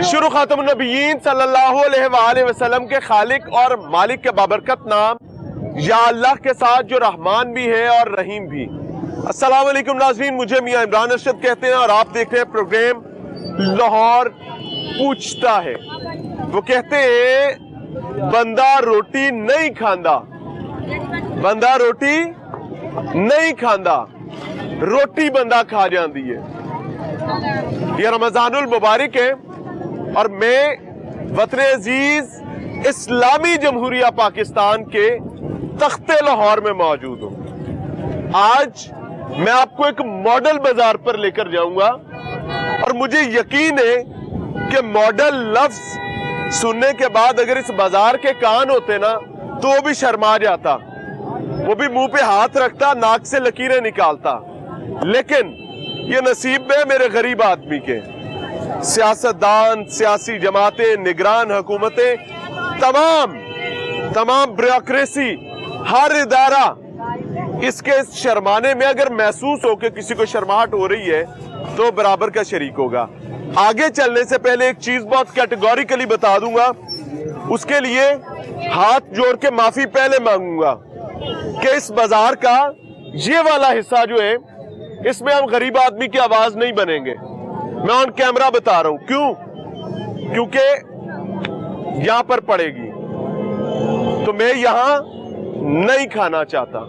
शुरू खातमुन नबिय्यीन सल्लल्लाहु अलैहि वसल्लम के खालिक और मालिक के बाबरकत नाम या अल्लाह के साथ जो रहमान भी है और रहीम भी। अस्सलाम वालेकुम नाज़रीन, मुझे मियां इमरान अरशद कहते हैं और आप देख रहे हैं प्रोग्राम लाहौर पूछता है। वो कहते हैं बंदा रोटी नहीं खांदा, बंदा रोटी नहीं खांदा, रोटी बंदा खा जाती है। ये रमजानुल मुबारक है और मैं वतन अजीज इस्लामी जमहूरिया पाकिस्तान के तख्ते लाहौर में मौजूद हूं। आज मैं आपको एक मॉडल बाजार पर लेकर जाऊंगा और मुझे यकीन है कि मॉडल लफ्ज सुनने के बाद अगर इस बाजार के कान होते ना तो वो भी शर्मा जाता, वो भी मुंह पे हाथ रखता, नाक से लकीरें निकालता। लेकिन ये नसीब है मेरे गरीब आदमी के। सियासतदान, सियासी जमातें, निगरान हुकूमतें, तमाम ब्यूरोक्रेसी, हर इदारा इसके शर्माने में अगर महसूस हो कि किसी को शर्माहट हो रही है तो बराबर का शरीक होगा। आगे चलने से पहले एक चीज बहुत कैटेगोरिकली बता दूंगा, उसके लिए हाथ जोड़ के माफी पहले मांगूंगा कि इस बाजार का ये वाला हिस्सा जो है इसमें हम गरीब आदमी की आवाज नहीं बनेंगे। मैं ऑन कैमरा बता रहा हूं क्यों, क्योंकि यहां पर पड़ेगी तो मैं यहां नहीं खाना चाहता।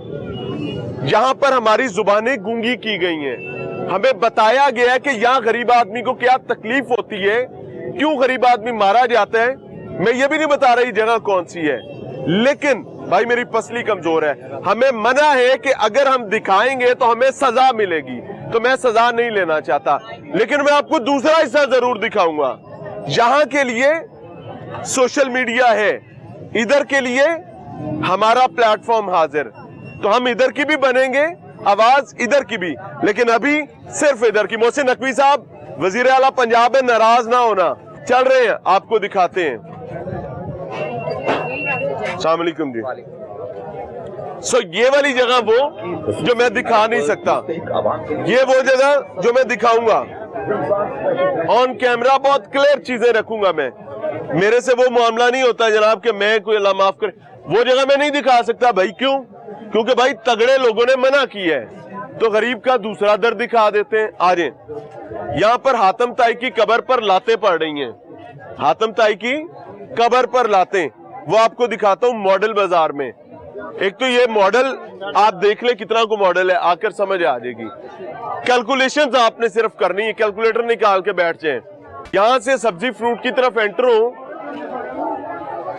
यहां पर हमारी जुबानें गूंगी की गई हैं, हमें बताया गया है कि यहां गरीब आदमी को क्या तकलीफ होती है, क्यों गरीब आदमी मारा जाता है। मैं ये भी नहीं बता रही जगह कौन सी है, लेकिन भाई मेरी पसली कमजोर है, हमें मना है कि अगर हम दिखाएंगे तो हमें सजा मिलेगी, तो मैं सजा नहीं लेना चाहता। लेकिन मैं आपको दूसरा हिस्सा जरूर दिखाऊंगा। यहां के लिए सोशल मीडिया है, इधर के लिए हमारा प्लेटफॉर्म हाजिर, तो हम इधर की भी बनेंगे आवाज, इधर की भी, लेकिन अभी सिर्फ इधर की। मोहसिन नकवी साहब वजीर आला पंजाब में, नाराज ना होना, चल रहे हैं, आपको दिखाते हैं। अस्सलाम वालेकुम जी। ये वाली जगह वो जो मैं दिखा नहीं सकता, ये वो जगह जो मैं दिखाऊंगा ऑन कैमरा, बहुत क्लियर चीजें रखूंगा मैं। मेरे से वो मामला नहीं होता जनाब कि मैं कोई अल्लाह माफ करे, वो जगह मैं नहीं दिखा सकता भाई। क्यों? क्योंकि भाई तगड़े लोगों ने मना किया है, तो गरीब का दूसरा दर दिखा देते हैं। आ जाए, यहां पर हातम ताई की कब्र पर लातें पड़ रही हैं, हातम ताई की कब्र पर लातें, वो आपको दिखाता हूं मॉडल बाजार में। एक तो ये मॉडल आप देख ले कितना को मॉडल है, आकर समझ आ जाएगी। कैलकुलेशंस आपने सिर्फ करनी है, कैलकुलेटर निकाल के बैठ जाए। यहां से सब्जी फ्रूट की तरफ एंटर हो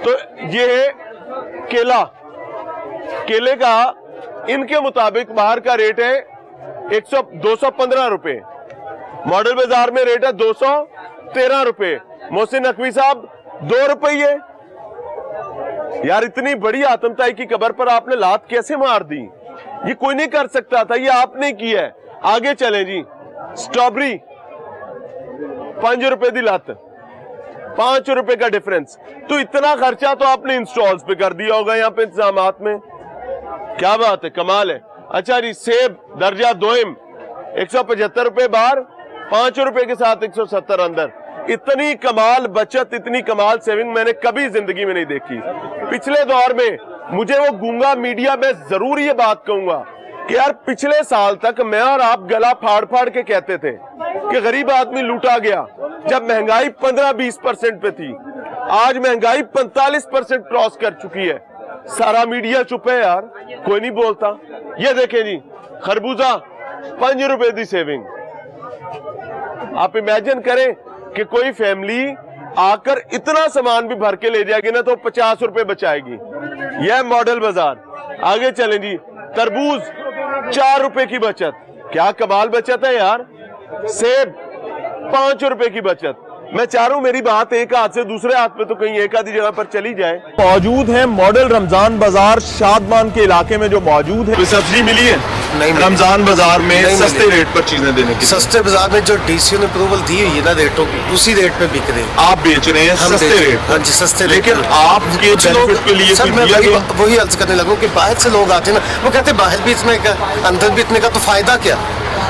तो ये है केला, केले का इनके मुताबिक बाहर का रेट है 215 रुपए, मॉडल बाजार में रेट है 213 रुपए। मोहसिन नकवी साहब 2 रुपये। यार इतनी बड़ी आतमताई की कब्र पर आपने लात कैसे मार दी? ये कोई नहीं कर सकता था, ये आपने किया है। आगे चलें जी। स्ट्रॉबेरी 5 रुपए दी लात, 5 रुपए का डिफरेंस। तो इतना खर्चा तो आपने इंस्टॉल्स पे कर दिया होगा यहाँ पे इंतजामात में। क्या बात है, कमाल है। अच्छा जी, सेब दर्जा दोइम 175 रुपए बाहर, 5 रुपए के साथ 170 अंदर। इतनी कमाल बचत, इतनी कमाल सेविंग मैंने कभी जिंदगी में नहीं देखी। पिछले दौर में मुझे वो गूंगा मीडिया में जरूर ये बात कहूंगा कि यार पिछले साल तक मैं और आप गला फाड़ फाड़ के कहते थे कि गरीब आदमी लूटा गया, जब महंगाई 15-20% पे थी। आज महंगाई 45% क्रॉस कर चुकी है, सारा मीडिया चुप है यार, कोई नहीं बोलता। ये देखें जी, खरबूजा 5 रुपए की सेविंग। आप इमेजिन करें कि कोई फैमिली आकर इतना सामान भी भर के ले जाएगी ना तो 50 रुपए बचाएगी। यह मॉडल बाजार। आगे चलें जी, तरबूज 4 रुपए की बचत, क्या कमाल बचत है यार। सेब 5 रुपए की बचत। मैं चाह रहा हूं मेरी बात एक हाथ से दूसरे हाथ पे तो कहीं एक आधी जगह पर चली जाए। मौजूद है मॉडल रमजान बाजार शादमान के इलाके में जो मौजूद है। सब्जी मिली है नहीं मिली। रमजान बाजार में नहीं सस्ते मिली। रेट पर चीजें देने की, सस्ते बाजार में जो डीसीओ ने अप्रूवल दी हुई है ना रेटों की, उसी रेट पे बिक रहे हैं। आप बेच रहे हैं हम सस्ते बेच- रेट पर। हाँ जी, सस्ते रेट लेकिन पर। आपके कुछ लोग- बेनिफिट के लिए सर कुछ मैं दिया गया? वही अर्ज करने लगूं कि बाहर से लोग आते हैं ना, वो कहते हैं बाहर भी इतने का अंदर भी इतने का, तो फायदा क्या?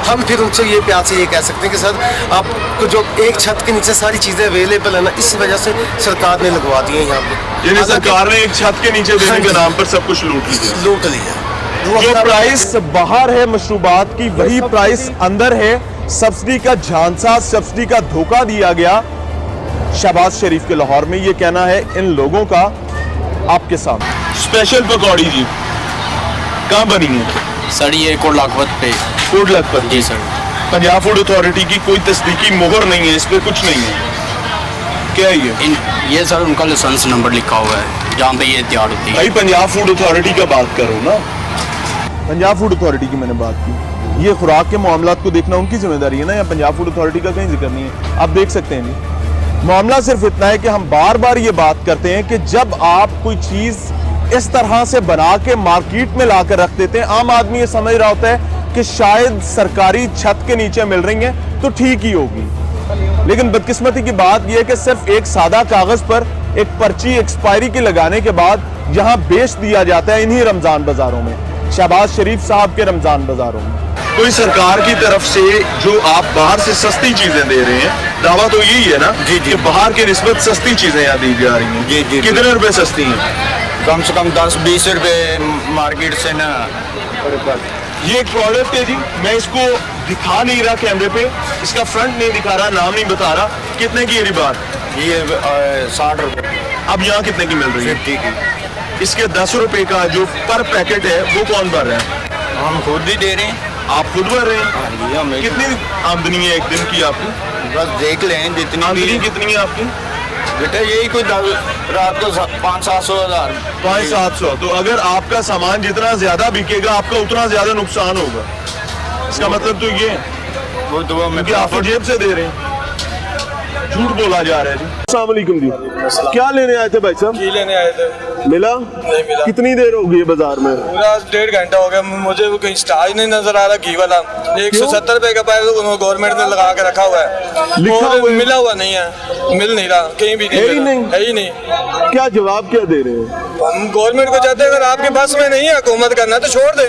हम फिर उनसे ये प्यार से ये कह सकते हैं कि सर आपको जो एक छत के नीचे सारी चीजें अवेलेबल है ना, इस वजह से सरकार ने लगवा दी है यहाँ पे। यानी सरकार ने एक छत के नीचे देने हाँ के जी। नाम पर सब कुछ लूट लिया। लूट लिया। जो प्राइस बाहर है मशरूबात की, वही प्राइस अंदर है। सब्सिडी का झांसा, सब्सिडी का धोखा दिया गया शहबाज शरीफ के लाहौर में, ये कहना है इन लोगों का आपके सामने। स्पेशल पकौड़ी जी कहाँ बनी है? सर ये कोट लाखपत पे। फूड लगभग जी सर। पंजाब फूड अथॉरिटी की कोई तस्दीकी मोहर नहीं है, इस पे कुछ नहीं है, क्या है ये? ये सर उनका लाइसेंस नंबर लिखा हुआ है जहाँ पे ये तैयार होती है। भाई पंजाब फूड अथॉरिटी का बात करो ना। पंजाब फूड अथॉरिटी की मैंने बात की, ये खुराक के मामलात को देखना उनकी जिम्मेदारी है ना, या पंजाब फूड अथॉरिटी का कहीं जिक्र नहीं है। आप देख सकते हैं जी, मामला सिर्फ इतना है कि हम बार बार ये बात करते हैं कि जब आप कोई चीज इस तरह से बना के मार्केट में लाकर रख देते हैं, आम आदमी ये समझ रहा होता है कि शायद सरकारी छत के नीचे मिल रही हैं तो ठीक ही होगी। लेकिन बदकिस्मती की बात यह है कि सिर्फ एक सादा कागज पर एक पर्ची एक्सपायरी की लगाने के बाद यहां बेच दिया जाता है इन्हीं रमजान बाजारों में, शहबाज शरीफ साहब के रमजान बाजारों में। कोई सरकार की तरफ से जो आप बाहर से सस्ती चीजें दे रहे हैं, दावा तो यही है ना जी, जी। कि बाहर की निस्बत सस्ती चीजें यहाँ दी जा रही हैं। जी, जी, जी। कितने रुपए सस्ती हैं? कम से कम 10-20 रुपए मार्केट से ना। ये एक प्रोडक्ट है जी, मैं इसको दिखा नहीं रहा कैमरे पे, इसका फ्रंट नहीं दिखा रहा, नाम नहीं बता रहा, कितने की है ये बात? ये 60 रुपए। अब यहाँ कितने की मिल रही है? 50 की। इसके 10 रुपए का जो पर पैकेट है वो कौन भर रहा है? हम खुद ही दे रहे हैं। आप खुद भर रहे हैं? हाँ जी, हमें कितनी आमदनी है एक दिन की आपकी? बस देख लें जितनी आमदनी भी। कितनी है आपकी? बेटा यही कोई रात को 500-700 हज़ार। 500-700। तो अगर आपका सामान जितना ज्यादा बिकेगा आपका उतना ज्यादा नुकसान होगा, इसका मतलब तो ये है वो दुआ में कि आप तो जेब से दे रहे हैं, झूठ बोला जा रहा है जी। अस्सलाम वालेकुम जी, क्या लेने आए थे भाई साहब? घी लेने आए थे, मिला? नहीं मिला। कितनी देर हो गई है बाजार में? पूरा 1.5 घंटा हो गया, मुझे वो कहीं स्टार नहीं नजर आ रहा घी वाला। 170 रुपए का पैर गवर्नमेंट ने लगा के रखा हुआ है, लिखा और हुआ है? मिला हुआ नहीं है, मिल नहीं रहा कहीं भी, है ही मिल रहा। नहीं? है ही नहीं। क्या जवाब क्या दे रहे हैं? हम गवर्नमेंट को चाहते हैं अगर आपके बस में नहीं है हुकूमत करना तो छोड़ दे।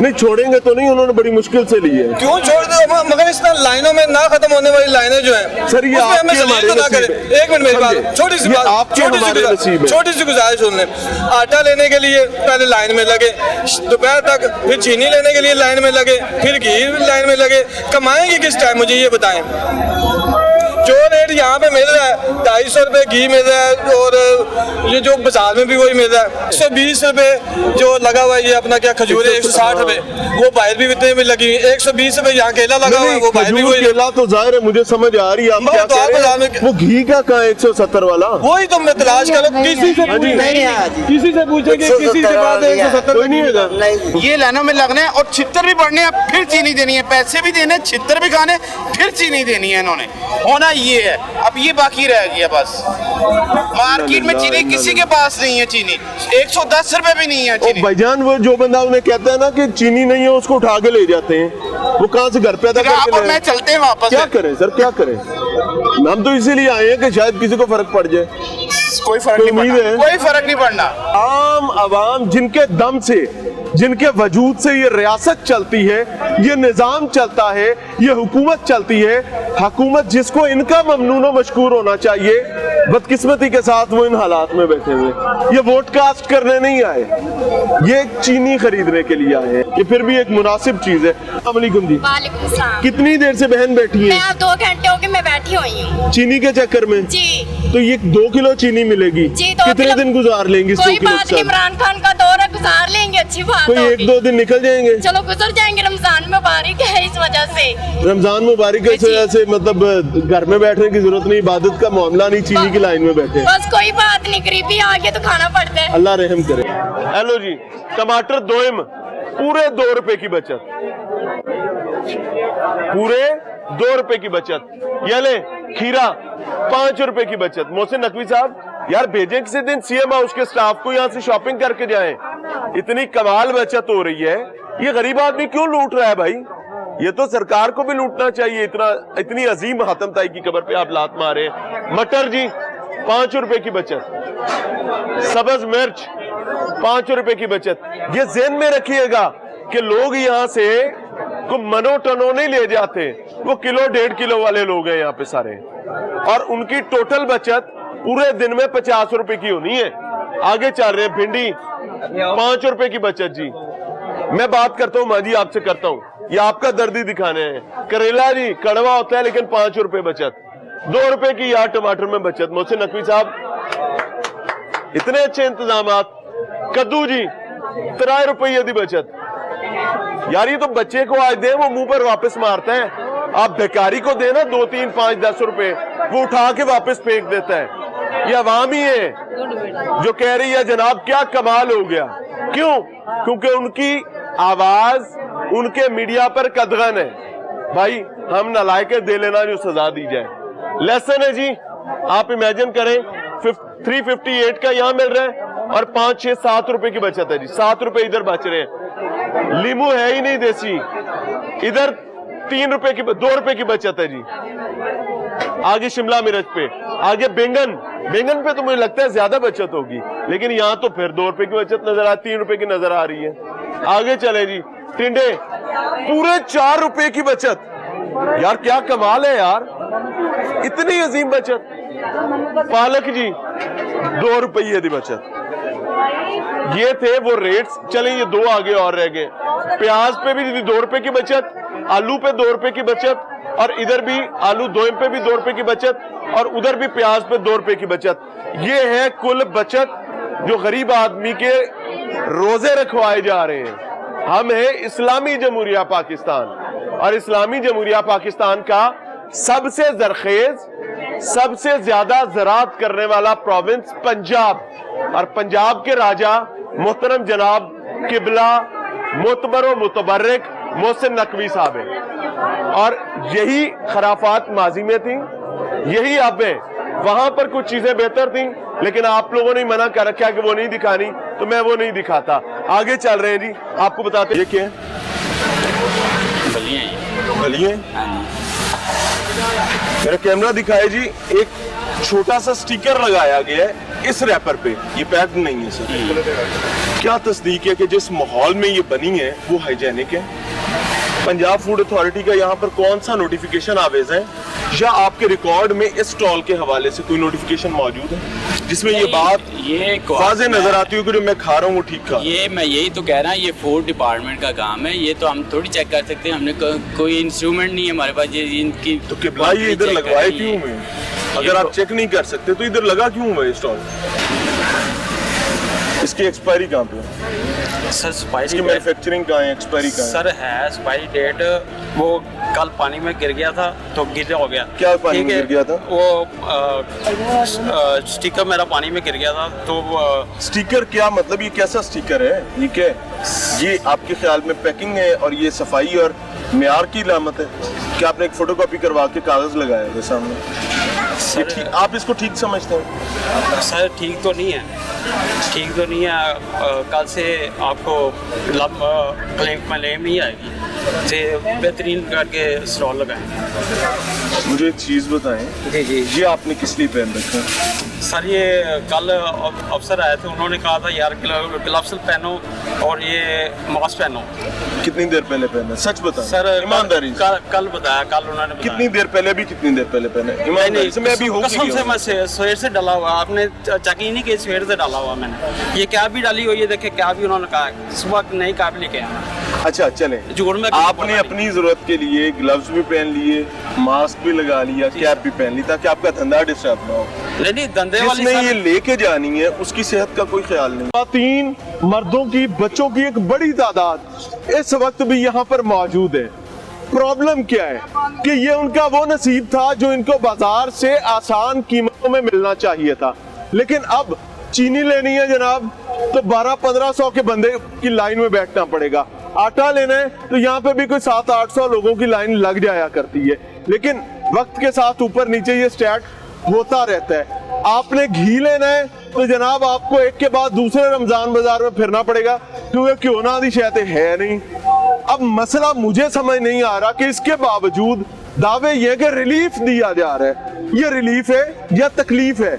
नहीं छोड़ेंगे तो नहीं, उन्होंने बड़ी मुश्किल से ली है। क्यों छोड़ दे? मगर इस तरह लाइनों में ना खत्म होने वाली लाइनें जो हैं, सर, ये उसमें हमें आपके जलील तो हमारे ना नसीब करें। है। एक मिनट मेरी बात, समझे? छोटी सी ये बात, आपके हमारे नसीब है। छोटी सी गुजारिश सुन लें। आटा लेने के लिए पहले लाइन में लगे दोपहर तक, फिर चीनी लेने के लिए लाइन में लगे, फिर घी लाइन में लगे। कमाएंगे किस टाइम, मुझे ये बताएं। जो रेट यहाँ पे मिल रहा है 250 रुपए घी मिल रहा है, और ये जो बाजार में भी वही मिल रहा है 120 रुपए जो लगा हुआ है। ये अपना क्या खजूर है 160 रुपए, वो बाहर भी इतने में लगी हुई 120 रुपए। यहाँ केला लगा हुआ है, वो बाहर भी खजूर वही। केला तो जाहिर है, मुझे समझ आ रही है आप मगर क्या तो कह आप रहे बाजार हैं। में- वो घी का कहाँ 170 वाला? वही तुम तलाश करो, किसी से हाँ जी। किसी से पूछेंगे, किसी से बात 170 कोई नहीं है। ये लाइनों में लगना है और छितर भी बढ़ने हैं, फिर चीनी देनी है, पैसे भी देने, छितर भी खाने, फिर चीनी देनी है। इन्होंने होना ये है, अब ये बाकी रह गया बस। मार्केट में चीनी किसी के पास नहीं है, चीनी 110 रुपए भी नहीं है ओ चीनी। भाईजान, वो जो बंदा उन्हें कहता है ना कि चीनी नहीं है, उसको उठा के ले जाते हैं, वो कहाँ से घर पैदा आप करके और ले मैं आए? चलते हैं वापस। क्या करें सर, क्या करें? हम तो इसीलिए आए हैं कि शायद किसी को फर्क पड़ जाए। कोई फर्क कोई नहीं उम्मीद पड़ना, है? कोई फर्क नहीं पड़ना। आम आवाम जिनके दम से, जिनके वजूद से ये रियासत चलती है, ये निजाम चलता है, ये हुकूमत चलती है, हुकूमत जिसको इनका ममनून व मशकूर होना चाहिए, बदकिस्मती के साथ वो इन हालात में बैठे हुए। ये वोट कास्ट करने नहीं आए, ये चीनी खरीदने के लिए आए हैं। ये फिर भी एक मुनासिब चीज है। अस्सलाम वालेकुम जी, वालेकुम सलाम। कितनी देर से बहन बैठी मैं है अब 2 घंटे हो गए मैं बैठी हुई हूँ चीनी के चक्कर में? जी। तो ये 2 किलो चीनी मिलेगी, जी, 2 कितने किलो। दिन गुजार लेंगे इस 2 कोई किलो बात के नहीं, साथ? इमरान खान का दौर है, गुजार लेंगे, अच्छी बात कोई होगी। 1-2 दिन निकल जाएंगे। चलो गुजर जाएंगे, रमजान मुबारक है इस वजह से। रमजान मुबारक है, इस जी। वजह से मतलब घर में बैठने की जरूरत नहीं, इबादत का मामला नहीं, चीनी की लाइन में बैठे। बस कोई बात नहीं, गरीबी आ गई तो खाना पड़ता है। अल्लाह रहम करे। हेलो जी, टमाटर दोइम पूरे 2 रुपए की बचत, पूरे 2 रुपए की बचत। ये ले खीरा 5 रुपए की बचत। मोहसिन नकवी साहब यार भेजें किसी दिन सीएम हाउस के स्टाफ को, यहाँ से शॉपिंग करके जाएं, इतनी कमाल बचत हो रही है। ये गरीब आदमी क्यों लूट रहा है भाई? ये तो सरकार को भी लूटना चाहिए। इतनी अजीम हातम ताई की कब्र पे आप लात मारे। मटर जी 5 रुपए की बचत, सब्ज मिर्च 5 रुपए की बचत। ये ज़हन में रखिएगा कि लोग यहाँ से को मनो टनो नहीं ले जाते, वो किलो 1.5 किलो वाले लोग हैं यहाँ पे सारे, और उनकी टोटल बचत पूरे दिन में 50 रुपए की होनी है। आगे चल रहे हैं भिंडी 5 रुपए की बचत जी। मैं बात करता हूँ माँ जी, आपसे करता हूँ, ये आपका दर्दी दिखाने हैं। करेला जी कड़वा होता है लेकिन 5 रुपए बचत। 2 रुपए की यार टमाटर में बचत। मोहसिन नकवी साहब, इतने अच्छे इंतजामात। कद्दू जी 3 रुपये की बचत। यार ये तो बच्चे को आज दे, वो मुंह पर वापस मारता है। आप भिखारी को देना 2, 3, 5, 10 रुपए, वो उठा के वापस फेंक देता है। ये अवाम ही है जो कह रही है जनाब क्या कमाल हो गया। क्यों? क्योंकि उनकी आवाज उनके मीडिया पर कदगन है। भाई हम नालायक दे लेना जो सजा दी जाए। लेसन है जी, आप इमेजिन करें 358 का यहाँ मिल रहा है और 5, 6, 7 रुपए की बचत है जी। 7 रुपए इधर बच रहे हैं। लीमू है ही नहीं देसी, इधर 3 रुपए की 2 रुपए की बचत है जी। आगे शिमला मिर्च पे, आगे बैंगन पे तो मुझे लगता है ज्यादा बचत होगी, लेकिन यहाँ तो फिर 2 रुपए की बचत नजर आ, 3 रुपए की नजर आ रही है। आगे चले जी, टिंडे पूरे 4 रुपए की बचत। यार क्या कमाल है यार, इतनी अजीम बचत। पालक जी 2 रुपये की बचत। ये थे वो रेट्स। चले ये 2 आगे और रह गए। प्याज पे भी 2 रुपए की बचत, आलू पे 2 रुपए की बचत, और इधर भी आलू 2 पे भी 2 रुपए की बचत, और उधर भी प्याज पे 2 रुपए की बचत। ये है कुल बचत जो गरीब आदमी के रोजे रखवाए जा रहे हैं। हम है इस्लामी जमहूरिया पाकिस्तान, और इस्लामी जमहूरिया पाकिस्तान का सबसे जरखेज, सबसे ज्यादा ज़राअत करने वाला प्रोविंस पंजाब, और पंजाब के राजा मोहतरम जनाब किबला मोतबर मुतबर्रिक मोहसिन नकवी साहब है। और यही खराफात माजी में थी, यही अब है। वहां पर कुछ चीजें बेहतर थी, लेकिन आप लोगों ने मना कर रखा कि वो नहीं दिखानी, तो मैं वो नहीं दिखाता। आगे चल रहे हैं जी, आपको बताते हैं ये क्या है। बलिए मेरा कैमरा दिखाए जी। एक छोटा सा स्टिकर लगाया गया है इस रैपर पे, ये पैक नहीं है सर। क्या तस्दीक है कि जिस माहौल में ये बनी है वो हाइजेनिक है? पंजाब फूड अथॉरिटी का यहाँ पर कौन सा नोटिफिकेशन आवेज है, या आपके रिकॉर्ड में इस स्टॉल के हवाले से कोई नोटिफिकेशन मौजूद है जिसमें ये बात वाज़ेह नजर आती है कि जो मैं खा रहा हूँ वो ठीक खा? ये मैं यही तो कह रहा हूँ, ये फूड डिपार्टमेंट का काम है। ये तो हम थोड़ी चेक कर सकते हैं, हमने कोई इंस्ट्रूमेंट नहीं है हमारे पास ये इनकी। तो किबला ये इधर लगवाए क्यों हुए? अगर आप चेक नहीं कर सकते तो इधर लगा क्यों हुआ स्टॉल? इसकी एक्सपायरी कहाँ पे है सर? एक्सपायरी मैन्युफैक्चरिंग कहाँ है, एक्सपायरी कहाँ है? सर है एक्सपायरी डेट, वो कल पानी में गिर गया था तो गिला हो गया। क्या पानी में गिर गया था? वो स्टिकर मेरा पानी में गिर गया था। तो स्टिकर क्या मतलब, ये कैसा स्टिकर है? ये क्या है? ये आपके ख्याल में पैकिंग है और ये सफाई और मेयार की लामत है? क्या आपने एक फोटोकॉपी करवा के कागज लगाया है सामने? आप इसको ठीक समझते हैं? सर ठीक तो नहीं है, ठीक तो नहीं है। कल से आपको क्लेम नहीं आएगी, से बेहतरीन करके स्टॉल लगाएंगे। मुझे एक चीज़ बताएं जी, ये आपने किस लिए पहन रखा है? सर ये कल अफसर आए थे, उन्होंने कहा था यार ग्लव्स पहनो और ये मास्क पहनो। कितनी देर पहले पहना? सच बता सर, ईमानदारी से। कल बताया, कल उन्होंने बताया। कितनी देर पहले भी, कितनी देर पहले पहना? ईमानदारी से। मैं अभी कसम से मैं सवेर से डाला हुआ, आपने चेक ही नहीं किया, सवेर से डाला हुआ मैंने। ये कैब भी डाली हुई है, देखे कैब भी उन्होंने कहा सुबह नई कैब लेके आया। अच्छा चले, जोड़ में आपने अपनी जरूरत के लिए ग्लव्स भी पहन लिए, मास्क भी लगा लिया, कैप भी पहन ली, ताकि आपका धंधा डिस्टर्ब ना हो। नहीं धंधे वाली जिसने ये लेके जानी है उसकी सेहत का कोई ख्याल नहीं। 3 मर्दों की, बच्चों की एक बड़ी तादाद इस वक्त भी यहाँ पर मौजूद है। प्रॉब्लम क्या है कि ये उनका वो नसीब था जो इनको बाजार से आसान कीमतों में मिलना चाहिए था, लेकिन अब चीनी लेनी है जनाब तो 1200-1500 के बंदे की लाइन में बैठना पड़ेगा। आटा लेना है तो यहाँ पे भी कोई 700-800 लोगों की लाइन लग जाया करती है, लेकिन वक्त के साथ ऊपर नीचे ये स्टैट होता रहता है। आपने घी लेना है तो जनाब आपको एक के बाद दूसरे रमजान बाजार में फिरना पड़ेगा, क्योंकि क्यों ना दी शहते है नहीं। अब मसला मुझे समझ नहीं आ रहा कि इसके बावजूद दावे ये कि रिलीफ दिया जा रहा है, ये रिलीफ है या तकलीफ है।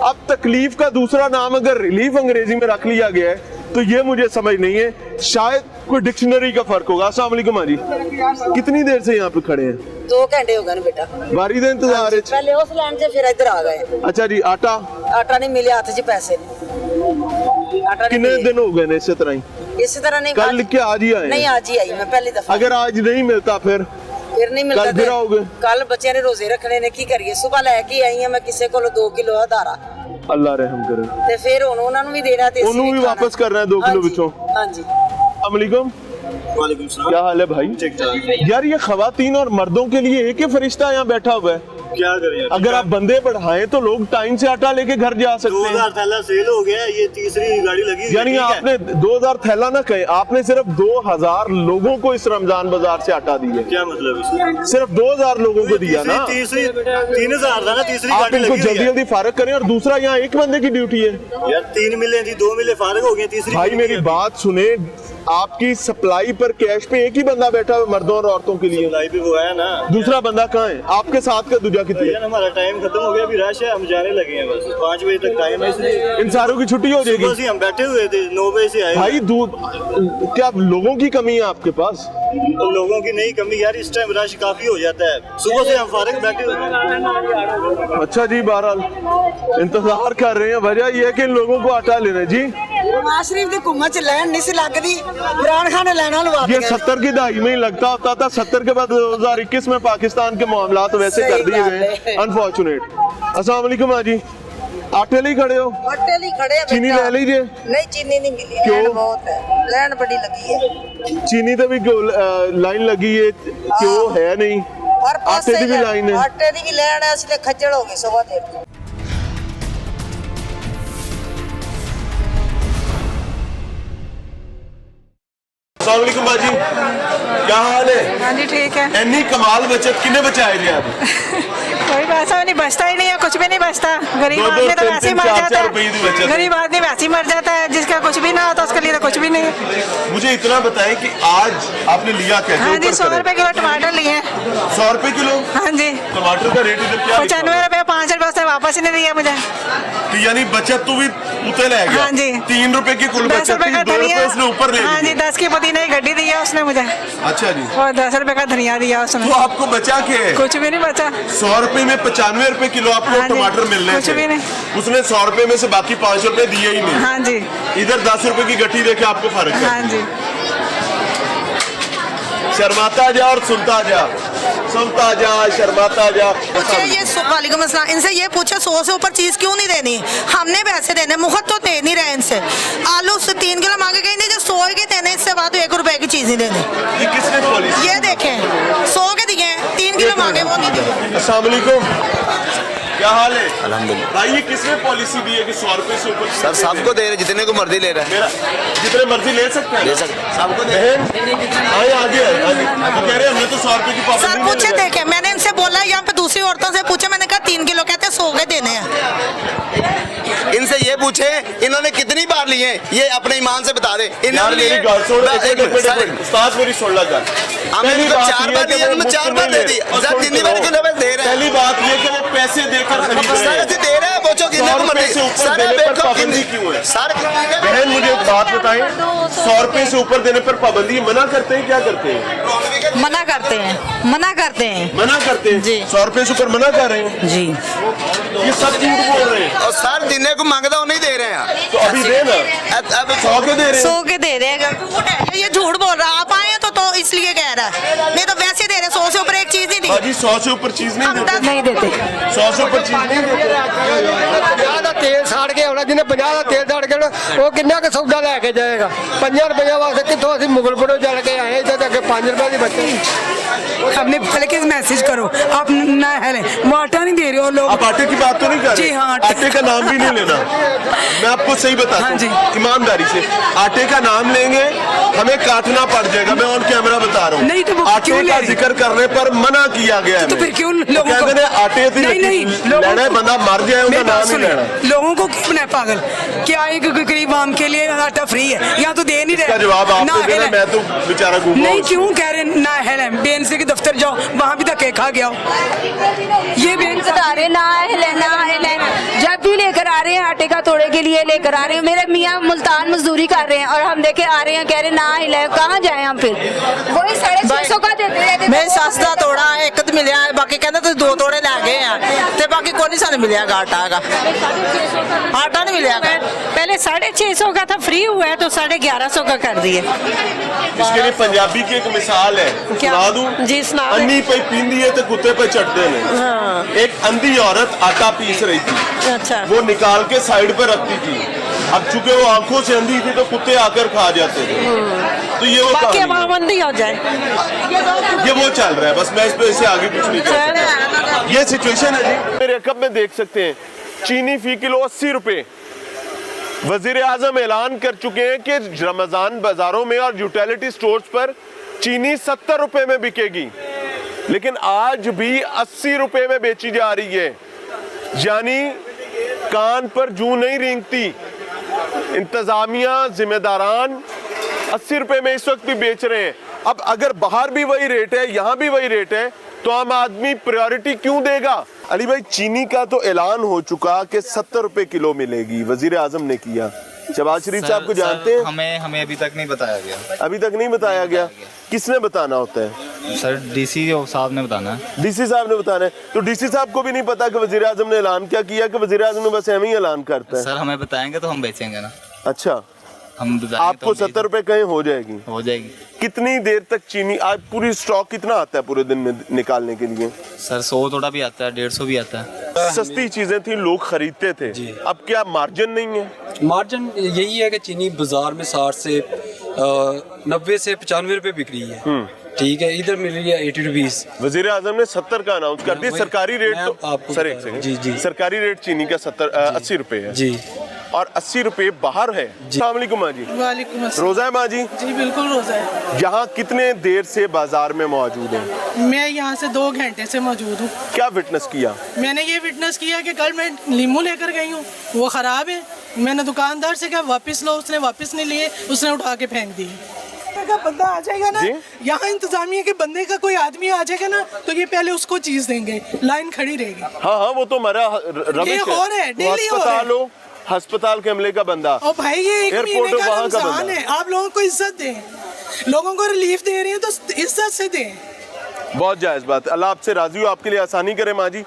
अब तकलीफ का दूसरा नाम अगर रिलीफ अंग्रेजी में रख लिया गया है तो ये मुझे समझ नहीं है, शायद कोई डिक्शनरी का फर्क होगा। अस्सलाम वालेकुम जी, कितनी देर से यहाँ पे खड़े हैं? 2 घंटे हो गए ना बेटा, बारी का इंतजार है। पहले उस लाइन से फिर इधर आ गए। अच्छा जी, आटा आटा नहीं मिले, हाथ 'ਚ पैसे नहीं। आटा नहीं कितने मिले। दिन हो गए ने इसी तरह ही? इसी तरह नहीं। कल लिख के आज ही आए? नहीं, आज ही आई मैं पहली दफा। अगर आज नहीं मिलता फिर नहीं मिलता कल फिर आओगे? कल बच्चे ने रोजे रखने ने, की करिए। सुबह लेके आई है मैं किसी को 2 किलो आधारा, अल्लाह रहम करे। ਤੇ ਫਿਰ ਹੁਣ ਉਹਨਾਂ ਨੂੰ ਵੀ ਦੇਣਾ ਤੇ ਉਹਨੂੰ ਵੀ ਵਾਪਸ ਕਰਨਾ है 2 किलो ਵਿੱਚੋਂ। ਹਾਂਜੀ। अस्सलाम वालेकुम। वालेकुम सलाम। क्या हाल है भाई? ठीक ठाक। यार ये खवातीन और मर्दों के लिए एक ही फरिश्ता यहाँ बैठा हुआ है। क्या करें? अगर आप बंदे बढ़ाएं तो लोग टाइम से आटा लेके घर जा सकते हैं। 2000 थैला सेल हो गया, ये तीसरी गाड़ी लगी। यानी आपने 2000 थैला ना कहे, आपने सिर्फ 2000 लोगों को इस रमजान बाजार से आटा दिया। क्या मतलब इसका? सिर्फ 2000 लोगों को दिया ना। तीसरी 3000 था ना, तीसरी आप गाड़ी इनको लगी जल्दी जल्दी फारग करें। और दूसरा यहाँ एक बंदे की ड्यूटी है यार। 3 मिले थी, 2 मिले फारग हो गए, तीसरी भाई मेरी बात सुने, आपकी सप्लाई पर कैश पे एक ही बंदा बैठा है मर्दों और औरतों के लिए। सप्लाई पे वो है ना, दूसरा बंदा कहाँ है? आपके साथ का दूजा कितनी है? हमारा टाइम खत्म हो गया, अभी रश है, हम जाने लगे हैं। बस 5 बजे तक टाइम है, इसलिए इन सारों की छुट्टी हो जाएगी। सुबह से हम बैठे हुए थे, 9 बजे से आए। भाई दूध, क्या लोगों की कमी है आपके पास? तो लोगों की नहीं कमी यार, इस टाइम रश काफी हो जाता है। सुबह से हम फारग बैठे हुए हैं। अच्छा जी, बहरहाल इंतजार कर रहे हैं। वजह यह है कि इन लोगों को आटा लेना जी। नवाज शरीफ की घुम्मत च लैन नहीं सी लगदी, इमरान खान ने लेना लवा ये दिया। 70 की दहाई में ही लगता होता था। 70 के बाद 2021 में पाकिस्तान के मामलात वैसे सही कर दिए बात गए, है। अनफॉर्चुनेट। अस्सलाम वालेकुम जी, आटे लिए खड़े हो? आटे लिए खड़े हैं चीनी बेटा। ले लीजिए। नहीं, चीनी नहीं मिली, क्यों? लैन बहुत है, लैन बड़ी लगी है। चीनी तो भी लाइन लगी है, क्यों है नहीं? और पास आटे की भी लाइन है। आटे की भी लैन है, इसलिए खज्जल हो गई सुबह देर। अस्सलाम वालेकुम बाजी, क्या हाल है? हाँ जी ठीक है। इतनी कमाल बचत किने बचाए जी आप? कोई पैसा नहीं बचता ही नहीं है, कुछ भी नहीं बचता। गरीब दो- दो, आदमी तो तीन- वैसे ही तीन, मर चार- जाता चार रुपए की बचत है। है। गरीब आदमी वैसे ही मर जाता है, जिसका कुछ भी ना होता उसके लिए तो कुछ भी नहीं है। मुझे इतना बताएं कि आज आपने लिया क्या? हाँ जी, 100 रुपए किलो टमाटर लिए हैं। 100 रुपए किलो हाँ जी, टमाटर का रेट इधर क्या लिखा 95 रुपए, 5 रुपए उसने वापस ही नहीं दिया मुझे। तो यानी बचत तो भी उतल है गया। हाँ जी। 3 रुपए की कुल 10 बचत रुपए थी, का 2 रुपए धनिया। उसने ऊपर ले हाँ जी, लिए। 10 की पुदीना की गड्डी दी है उसने मुझे, अच्छा जी, और 10 रुपए का धनिया दिया उसने। तो आपको बचा क्या है? कुछ भी नहीं बचा। 100 रुपए में 95 रुपए किलो आपको हाँ जी, टमाटर मिलने कुछ थे। भी नहीं। उसने 100 रुपए में से बाकी 5 रुपए दिए ही नहीं। हाँ जी, इधर 10 रुपए की गट्टी देके आपको फर्क है। हाँ जी। शर्माता जा और सुनता जा, सुनता जा, शर्माता जा। पूछे ये वालेकुम अस्सलाम, इनसे ये पूछे 100 से ऊपर चीज क्यों नहीं देनी? हमने पैसे देने, मुफ्त तो दे नहीं रहे इनसे। आलू से 3 किलो मांगे गए नहीं, जो 100 के देने, इससे बाद 1 रुपए की चीज नहीं देनी। ये किसने पॉलिसी? ये देखें, 100 के दिए, 3 किलो मांगे वो नहीं दिए। अस्सलाम वालेकुम, क्या हाल है? अल्हम्दुलिल्लाह। भाई ये किसने पॉलिसी दी है कि 100 रुपए से ऊपर? सर सबको दे रहे, जितने को मर्जी ले रहे हैं। मेरा जितने मर्जी ले सकते हैं, ले सकते हैं, सबको दे। बहन आए आगे तो कह रहे हैं हमने तो 100 रुपए की सर पाबंदी पूछे नहीं लगाई। देखे, मैंने इनसे बोला, यहाँ पे दूसरी औरतों से पूछे, मैंने कहा 3 किलो, कहते 100 के देने हैं। इनसे ये पूछे इन्होंने कितनी बार लिए, ये अपने ईमान से बता दे। यार मेरी गाल छोड़, एक मिनट, उस्ताद मेरी सुन लगा। हमने पहली इनको बात 4 ये बार कि दिया, वो उन्होंने 4 मुफ्त बार नहीं दे दी। और सर सुन जितनी तो बार लो। किलो दे रहे हैं। पहली बात ये कि वो पैसे देकर खरीद रहे सर हैं। ऐसे दे रहे हैं, पूछो कितने 100 को रुपए मर्जी। से ऊपर सर देने पर देखो पाबंदी क्यों है? सर बहन मुझे एक बात बताएं, 100 रुपए से ऊपर देने पर पाबंदी मना करते हैं, क्या करते हैं? मना करते हैं, मना करते हैं मना करते हैं जी। 100 रुपए से ऊपर मना कर रहे हैं जी। ये सब झूठ बोल रहे हैं। और सर जिन्हें को मांगता वो नहीं दे रहे हैं। तो अभी दे ना, अब 100 के दे रहे हैं। 100 के दे रहे हैं, ये झूठ बोल रहा है। आप आए हैं तो इसलिए कह रहा है, नहीं तो वैसे दे रहे। 100 से ऊपर एक चीज नहीं दी। बाजी 100 से ऊपर चीज नहीं देते। नहीं देते। 100 से ऊपर चीज नहीं देते। 50 ਦਾ ਤੇਲ ਸਾੜ ਕੇ ਆਉਣਾ, ਜਿਹਨੇ 50 ਦਾ ਤੇਲ ਸਾੜ ਕੇ ਆਉਣਾ, ਉਹ ਕਿੰਨਾ ਕੁ ਸੌਦਾ ਲੈ ਕੇ ਜਾਏਗਾ? 5 ਰੁਪਏ ਵਾਸਤੇ ਕਿੱਥੋਂ ਅਸੀਂ ਮੁਗਲਪੁਰੋਂ ਚੱਲ ਕੇ ਆਏ, ਇੱਥੇ ਤੱਕ 5 रुपए ਦੀ ਬੱਚਤ। अपने पहले किस मैसेज करो, आप ना है वो आटा नहीं दे रहे हो लोग। आप आटे की बात तो नहीं कर रहे? जी हाँ, आटे का नाम भी नहीं लेना। मैं आपको सही बताता हाँ जी। हूँ ईमानदारी से, आटे का नाम लेंगे हमें काटना पड़ जाएगा, मैं ऑन कैमरा बता रहा नहीं तो हूँ। वो आटे क्यों ले का रहे? जिक्र करने पर मना किया गया है। तो फिर क्यों लोगों को कहते हैं आटे की नहीं लेना है, बंदा मर जाए उनका नाम नहीं लेना। लोगों को क्यों बनाए पागल? क्या एक गरीब आम के लिए आटा फ्री है, यहाँ तो दे नहीं रहे। इसका जवाब आपने देना, मैं तो बेचारा घूमा नहीं हूं। क्यों कह रहे ना है बेंस के दफ्तर जाओ, वहाँ भी धक्के खा गया ये बेंस बता रहे ना है जब भी लेकर आ रहे हैं आटे का तोड़े के लिए लेकर आ रहे हैं। मेरे मियाँ मुल्तान मजदूरी कर रहे हैं और हम देखे आ रहे हैं, कह रहे ना हिलाए, कहाँ जाए हम फिर? वही 650 का देते रहते। मैं सस ਦਾ ਤੋੜਾ ਇੱਕ ਤੇ ਮਿਲਿਆ, ਬਾਕੀ ਕਹਿੰਦਾ ਤੁਸੀਂ 2 ਤੋੜੇ ਲੈ ਗਏ ਆ ਤੇ ਬਾਕੀ ਕੋਈ ਨਹੀਂ ਸਾਨੂੰ ਮਿਲਿਆਗਾ ਆਟਾ ਹੈਗਾ, ਆਟਾ नहीं मिलेगा। पहले 650 का था, फ्री हुआ है तो 1150 का कर दिए। इसके लिए पंजाबी की एक मिसाल है, सुना दूं? जी सुना। अन्नी पे पींदी है तो कुत्ते पे चढ़ते ने। एक अंधी औरत आटा पीस रही थी, अच्छा वो निकाल के साइड पे रखती थी। अब चूंकि वो आंखों से अंधी थी तो कुत्ते आकर खा जाते थे। तो ये वो बाकी कहानी है। बंदी हो जाए। ये वो चल रहा है, बस मैं इस पे इससे आगे कुछ नहीं कह सकता। ये सिचुएशन है जी। मेरे रकब में देख सकते हैं चीनी फी किलो 80 रुपए। वजीर आजम ऐलान कर चुके हैं कि रमजान बाजारों में और यूटिलिटी स्टोर्स पर चीनी 70 रुपए में बिकेगी, लेकिन आज भी 80 रुपए में बेची जा रही है। यानी कान पर जूं नहीं रेंगती। इंतजामिया जिम्मेदारान 80 रुपए में इस वक्त भी बेच रहे हैं। अब अगर बाहर भी वही रेट है, यहाँ भी वही रेट है, तो आम आदमी प्रायोरिटी क्यों देगा? अली भाई, चीनी का तो ऐलान हो चुका कि 70 रुपए किलो मिलेगी, वजीर आजम ने किया। शहबाज शरीफ साहब को जानते हैं? हमें अभी तक नहीं बताया गया। अभी तक नहीं बताया गया। किसने बताना होता है? सर डीसी साहब ने बताना है। डीसी साहब ने बताना है। तो डीसी साहब को भी नहीं पता कि वजीर आजम ने ऐलान क्या किया, कि वजीर आजम ने बस एम ही ऐलान करता है। सर हमें बताएंगे तो हम बेचेंगे ना। अच्छा, हम आपको 70 रुपए कहीं हो जाएगी? हो जाएगी। कितनी देर तक चीनी, आज पूरी स्टॉक कितना आता है पूरे दिन में निकालने के लिए? सर 100 थोड़ा भी आता है, 150 भी आता है। सस्ती चीजें थी, लोग खरीदते थे, अब क्या मार्जिन नहीं है? मार्जिन यही है कि चीनी बाजार में 60 से 90 से 95 रुपए बिक रही है, ठीक है, इधर मिल रही है 80 रुपीज। वजीर आजम ने 70 का अनाउंस कर दिया। सरकारी रेट तो आपको सर एक सेकंड, जी सरकारी रेट चीनी का 80 रुपए है जी, और 80 रुपए बाहर है। अस्सलाम वालेकुम माँ जी। वालेकुम अस्सलाम। रोजा है माँ जी? जी बिल्कुल रोजा है। यहाँ कितने देर से बाजार में मौजूद है? मैं यहाँ से 2 घंटे से मौजूद हूँ। क्या विटनेस किया? मैंने ये विटनेस किया कि कल मैं लीमू लेकर गई हूँ, वो ख़राब है। मैंने दुकानदार से कहा वापस लो, उसने वापस नहीं लिए, उसने उठा के फेंक दिए। का बंदा आ जाएगा ना, यहाँ इंतजामिया के बंदे का कोई आदमी आ जाएगा ना, तो ये पहले उसको चीज देंगे, लाइन खड़ी रहेगी। हाँ, वो तो हमारा रमेश है, डेली हो रहा है। अस्पताल के अमले का बंदा, और भाई ये एक एयरपोर्ट महीने का वहाँ का रमजान है, आप लोगों को इज्जत दें, लोगों को रिलीफ दे रही है तो इज्जत से दें। बहुत जायज बात। अल्लाह आपसे राजी हो, आपके लिए आसानी करे माँ जी।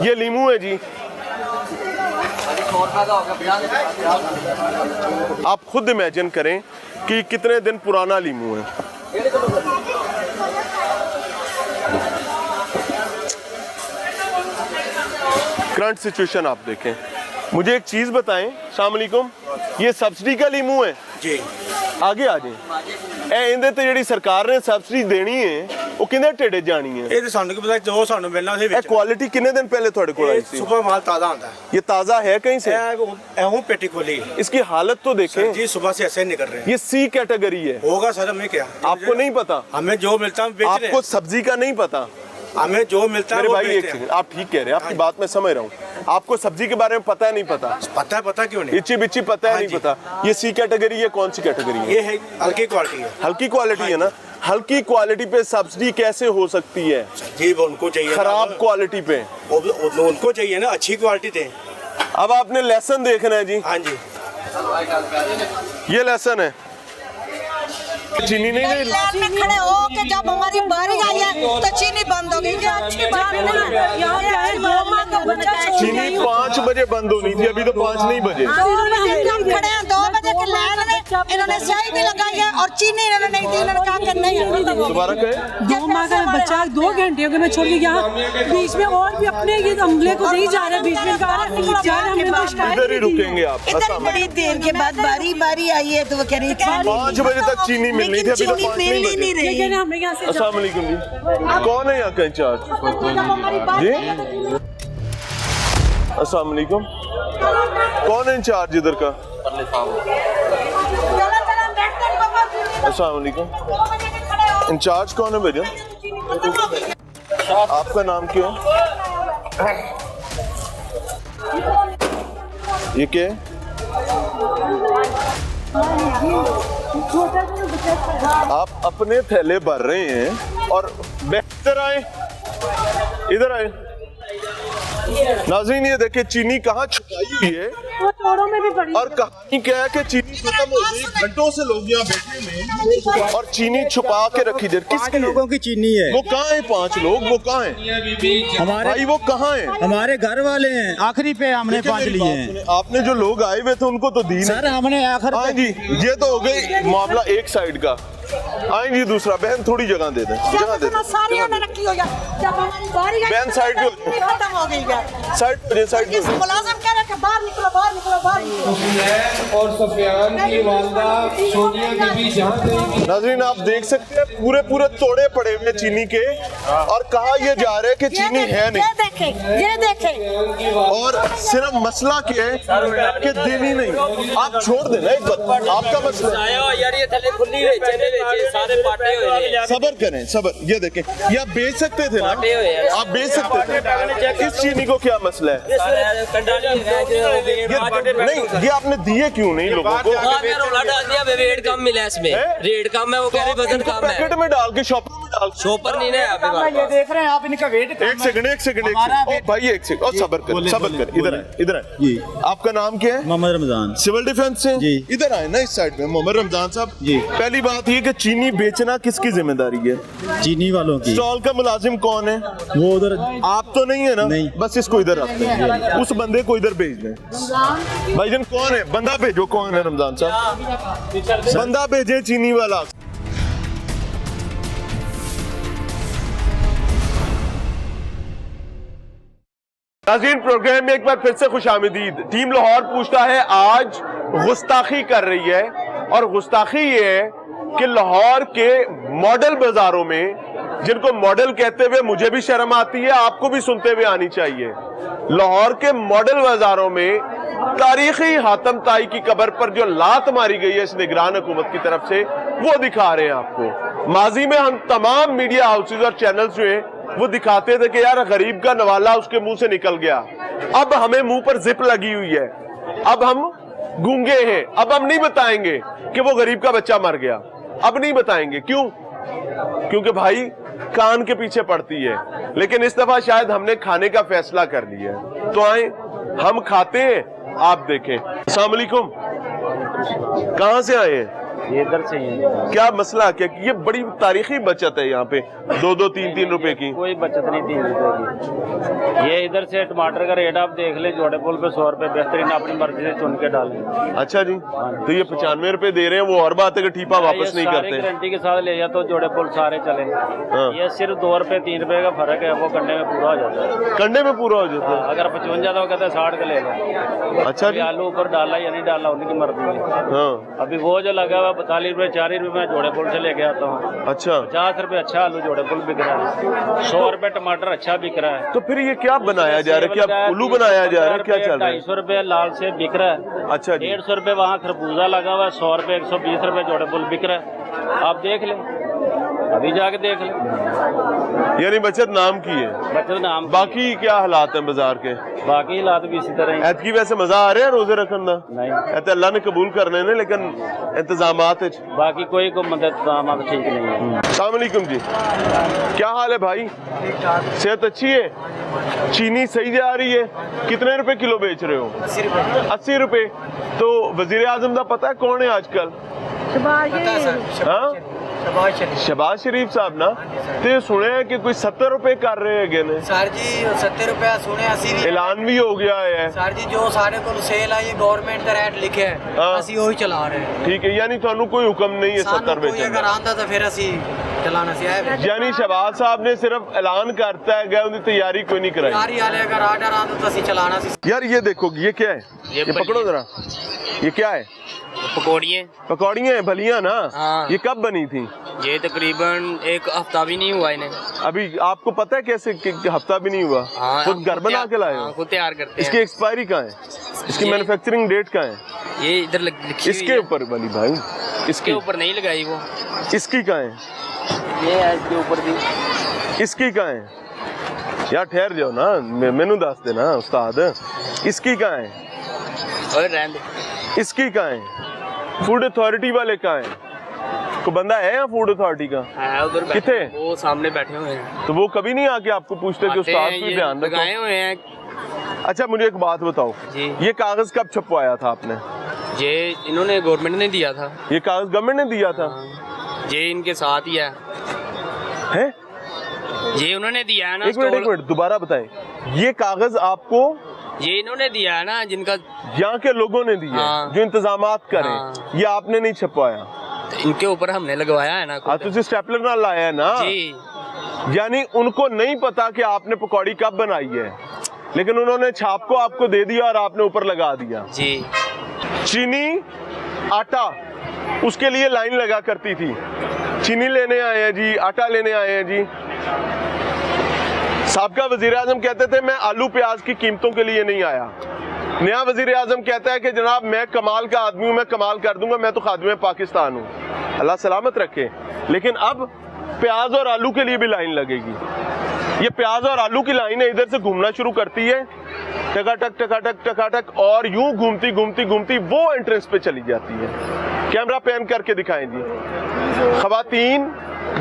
ये लीमू है जी, आप खुद इमेजिन करें कि कितने दिन पुराना लीमू है। करंट सिचुएशन आप देखें। मुझे एक चीज बताएं, अस्सलाम वालेकुम, ये सब्सिडी का लीमू है जी? आगे आ जाए। इंदे ते जेडी सरकार ने सब्सिडी देनी है वो किने टेड़े जानी है? ਇਹ ਤਾਂ ਸਾਨੂੰ ਕੀ ਪਤਾ ਜੋ ਸਾਨੂੰ ਮਿਲਣਾ ਸੀ ਵਿੱਚ। क्वालिटी कितने दिन पहले थोड़े को आई थी? सुबह माल ताजा आता है। ये ताजा है कहीं से? ऐहूं पेटी खोली। इसकी हालत तो देखें जी, सुबह से ऐसे निकल रहे हैं। ये सी कैटेगरी है। होगा सर, हमें क्या, आपको नहीं पता? हमें जो मिलता है बेच रहे हैं। आपको सब्जी का नहीं पता? हमें जो मिलता है मेरे वो भाई एक बेचते हैं। सेकंड, आप ठीक कह रहे हैं, आपकी बात मैं समझ रहा हूँ। आपको सब्जी के बारे में पता है नहीं पता? पता क्यों नहीं? इच्ची बिच्ची पता है नहीं पता? ये सी कैटेगरी है, कौन सी कैटेगरी है? ये है हल्की क्वालिटी है। हल्की क्वालिटी है ना? हल्की क्वालिटी पे सब्सिडी कैसे हो सकती है? जी उनको चाहिए, खराब क्वालिटी पे उनको चाहिए ना, अच्छी क्वालिटी दें। अब आपने लेसन देखना है जी। हाँ जी, ये लेसन है। चीनी नहीं दे लाइन में खड़े हो के जब हमारी बारी आई है तो चीनी बंद हो गई। अच्छी बात चीनी 5 बजे बंद होनी थी, अभी तो 5 नहीं बजे। हम खड़े हैं 2 बजे की लाइन में, इन्होंने स्याही भी लगाई है और चीनी इन्होंने नहीं दी। इन्होंने कहा कि नहीं। दोबारा कहें। 2 माह का बच्चा 2 घंटे हो गए मैं छोड़ के यहाँ बीच में, और भी अपने ये अमले को नहीं जा रहे, बीच में इधर ही रुकेंगे आप। इतनी बड़ी देर के बाद बारी आई है तो वो कह रही थी 5 बजे तक चीनी मिलनी थी, अभी तो 5 नहीं बजे। अस्सलाम वालेकुम जी, कौन है यहाँ का इंचार्ज जी? अस्सलाम वालेकुम, कौन है इंचार्ज इधर का? अस्सलाम वालेकुम। इंचार्ज कौन है भैया? आपका नाम क्या है? ये क्या है? आप अपने थैले भर रहे हैं और बेहतर आए, इधर आए। नाज़रीन ये देखिए चीनी कहाँ छुपाई हुई है और कहानी क्या है कि चीनी खत्म हो गई, घंटों से लोग यहाँ बैठे हैं और चीनी छुपा के रखी दे। किसके लोगों की चीनी है? वो कहाँ है? 5 लोग वो कहाँ है? हमारे भाई वो कहाँ है? हमारे घर वाले हैं, आखिरी पे हमने 5 लिए हैं। आपने जो लोग आए हुए थे उनको तो दी सर हमने आखिर। हाँ जी, ये तो हो गई मामला एक साइड का। आए जी दूसरा, बहन थोड़ी जगह दे दें, जगह दे दें। बहन साइड पे खत्म हो गई है। साइड पे, साइड पे। मुलाजिम कह रहे हैं बाहर निकलो, बाहर निकलो, बाहर निकलो। और सफियान की वालदा सोनिया की भी जहाँ गई। नाज़रीन आप देख सकते हैं पूरे पूरे तोड़े पड़े हुए चीनी के और कहा ये जा रहा है कि चीनी है नहीं। ये देखें। और सिर्फ मसला क्या है कि देनी नहीं। आप छोड़ देना एक बात, आपका मसला यार ये थले खुली है, चले सारे पाटे हुए। सबर करें, सबर। ये देखें, ये आप बेच सकते थे ना, आप बेच सकते थे। इस चीनी को क्या मसला है? नहीं, ये आपने दिए क्यों नहीं लोगों को? रोला डाल दिया, रेट कम मिला इसमें, रेट कम है, वो कह रहे वजन कम है। पैकेट में डाल के शॉपर में डाल, शॉपर नहीं है आप ये देख रहे हैं आप, इनका वेट। एक सेकंड ओ भाई एक सेकंड, और सबर कर, इधर आए, इधर आए जी। आपका नाम क्या है? मोहम्मद रमजान। सिविल डिफेंस से जी। इधर आए ना, इस साइड में। मोहम्मद रमजान साहब जी, पहली बात ये कि चीनी बेचना किसकी जिम्मेदारी है? चीनी वालों की। स्टॉल का मुलाजिम कौन है? वो उधर। आप तो नहीं है ना? नहीं। बस इसको इधर रख दें, उस बंदे को इधर भेज दें। भाईजान कौन है? बंदा भेजो, कौन है रमजान साहब? बंदा भेजे चीनी वाला। नाज़रीन प्रोग्राम में एक बार फिर से खुशामदीद। टीम लाहौर पूछता है आज गुस्ताखी कर रही है और गुस्ताखी ये है कि लाहौर के मॉडल बाजारों में, जिनको मॉडल कहते हुए मुझे भी शर्म आती है, आपको भी सुनते हुए आनी चाहिए, लाहौर के मॉडल बाजारों में तारीखी हातम ताई की कब्र पर जो लात मारी गई है इस निगरान हुकूमत की तरफ से, वो दिखा रहे हैं आपको। माजी में हम तमाम मीडिया हाउसेज और चैनल्स जो हैं वो दिखाते थे कि यार गरीब का नवाला उसके मुंह से निकल गया। अब हमें मुंह पर जिप लगी हुई है, अब हम गूंगे हैं, अब हम नहीं बताएंगे कि वो गरीब का बच्चा मर गया। अब नहीं बताएंगे। क्यों? क्योंकि भाई कान के पीछे पड़ती है। लेकिन इस दफा शायद हमने खाने का फैसला कर लिया है, तो आए हम खाते हैं, आप देखें। अस्सलाम वालेकुम, कहां से आए हैं? ये इधर से ही है। क्या मसला क्या? ये बड़ी तारीखी बचत है यहाँ पे, 2-2, 3-3 रुपए की। कोई बचत नहीं 3 रुपए की। ये इधर से टमाटर का रेट आप देख ले, जोड़े पुल पे 100 रुपए बेहतरीन, अपनी मर्जी से चुन के डालें। अच्छा जी, तो ये 95 रुपए दे रहे हैं, वो और बात है कि ठीपा वापस नहीं करते। गारंटी के साथ ले जा तो जोड़े पुल सारे चले। ये सिर्फ 2 रुपए 3 रुपए का फर्क है, वो कंडे में पूरा हो जाता है। कंडे में पूरा हो जाता है। अगर 55 तो कहते 60 का ले लो। अच्छा जी, आलू ऊपर डाला या नहीं डाला उनकी मर्जी है। अभी वो जो लगा हुआ 42 रुपए 40 रुपए मैं जोड़े पुल से लेके आता हूँ। अच्छा, 50 रुपए अच्छा आलू जोड़े पुल बिक रहा है, 100 रुपए टमाटर अच्छा बिक रहा है। तो फिर ये क्या बनाया जा रहा है? क्या उल्लू बनाया जा रहा है? क्या चल रहा है? 250 रुपए लाल से बिक रहा है। अच्छा जी, 150 रुपए वहाँ खरबूजा लगा हुआ है, 100 रुपए 120 रुपए जोड़े पुल बिक रहा है। आप देख लें, अभी जाके देख लें। यानी बचत नाम की है, बचत नाम। बाकी क्या हालात हैं बाजार के? बाकी हालात भी इसी तरह ही। ऐतकी वैसे मजा आ रहा है रोजे रखन दा? नहीं, ऐते अल्लाह ने कबूल करने ने, लेकिन इंतजामात बाकी कोई को मदद ठीक नहीं है। अस्सलाम वालेकुम जी, क्या हाल है भाई? सेहत अच्छी है? चीनी सही जा रही है? कितने रुपए किलो बेच रहे हो? 80 रुपए। तो वजीर आजम का पता है कौन है आजकल? शहबाज शरीफ साहब ना। तो सुने हैं कि कोई 70 रुपए कर रहे हैं सर जी। 70 रुपया सुने, 80 ऐलान भी हो गया है सर जी। जो सारे को सेल आई गवर्नमेंट का रेट लिखे है, ਅਸੀਂ ਉਹੀ चला रहे हैं। ठीक है, यानी थानू कोई हुक्म नहीं है 70 रुपए अगर आंदा तो फिर ਅਸੀਂ चलाना सी है। यानी शहबाज साहब ने सिर्फ ऐलान करता है, गया उनकी तैयारी कोई नहीं कराई। तैयारी वाले अगर आर्डर आंदा तो ਅਸੀਂ चलाना सी। यार ये देखो, ये क्या है? ये पकड़ो जरा, ये क्या है? पकौड़ियाँ भलियाँ ना। ये कब बनी थी? ये तकरीबन 1 हफ्ता भी नहीं हुआ इन्हें। अभी आपको पता है कैसे हफ्ता भी नहीं हुआ? खुद घर बना के लाए हो? खुद तैयार करते हैं। इसकी एक्सपायरी कहाँ है? इसकी मैन्युफैक्चरिंग डेट कहाँ है? ये इधर लिखी इसके ऊपर वाली भाई इसके ऊपर नहीं लगाई वो। इसकी कहाँ है? ये है इसके ऊपर भी। इसकी कहाँ है? यार ठहर जाओ ना, मैनू दस देना उस्ताद, इसकी कहाँ है? और रहने दे। इसकी कहाँ है? फूड अथॉरिटी वाले कहाँ है? को बंदा है यहाँ फूड अथॉरिटी का? है उधर किथे? वो सामने बैठे हुए हैं। तो वो कभी नहीं आके आपको पूछते कि उस्ताद भी ध्यान रखो? लगाए हुए हैं। अच्छा मुझे एक बात बताओ, ये कागज कब छपवाया था आपने? ये इन्होंने गवर्नमेंट ने दिया था। ये कागज गवर्नमेंट ने दिया था? ये इनके साथ ही है। ये उन्होंने दिया है ना। एक मिनट दोबारा बताएं, ये कागज आपको ये इन्होंने दिया है ना, जिनका यहाँ के लोगों ने दिया, जो इंतजामात करें, ये आपने नहीं छपवाया? तो इनके ऊपर हमने लगवाया है ना। तुझे स्टेपलर ना लाया है ना जी। यानी उनको नहीं पता कि आपने पकौड़ी कब बनाई है, लेकिन उन्होंने छाप को आपको दे दिया और आपने ऊपर लगा दिया जी। चीनी आटा उसके लिए लाइन लगा करती थी, चीनी लेने आए हैं जी, आटा लेने आए हैं जी। साबका वजीर आजम कहते थे मैं आलू प्याज की कीमतों के लिए नहीं आया। नया वजीर आजम कहता है कि जनाब मैं कमाल का आदमी हूं, मैं कमाल कर दूंगा, मैं तो खादिम पाकिस्तान हूं। अल्लाह सलामत रखे। लेकिन अब प्याज और आलू के लिए भी लाइन लगेगी। ये प्याज और आलू की लाइन है, इधर से घूमना शुरू करती है, टकाटक टकाटक टकाटक, और यूं घूमती घूमती घूमती वो एंट्रेंस पे चली जाती है। कैमरा पैन करके दिखाएं जी। खवातीन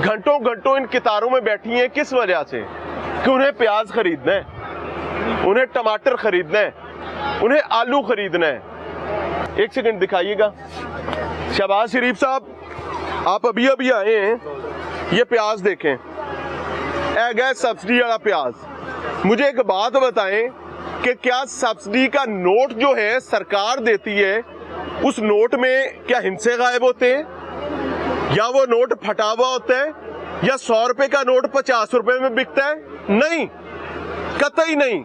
घंटों घंटों इन कितारों में बैठी हैं, किस वजह से? कि उन्हें प्याज खरीदना है, उन्हें टमाटर खरीदना है, उन्हें आलू खरीदना है। एक सेकंड दिखाइएगा। शहबाज शरीफ साहब, आप अभी अभी आए हैं, ये प्याज देखें, गया सब्सिडी वाला प्याज। मुझे एक बात बताएं कि क्या सब्सिडी का नोट जो है सरकार देती है, उस नोट में क्या हिस्से गायब होते हैं, या वो नोट फटा हुआ होता है, या 100 रुपए का नोट 50 रुपए में बिकता है? नहीं, कतई नहीं।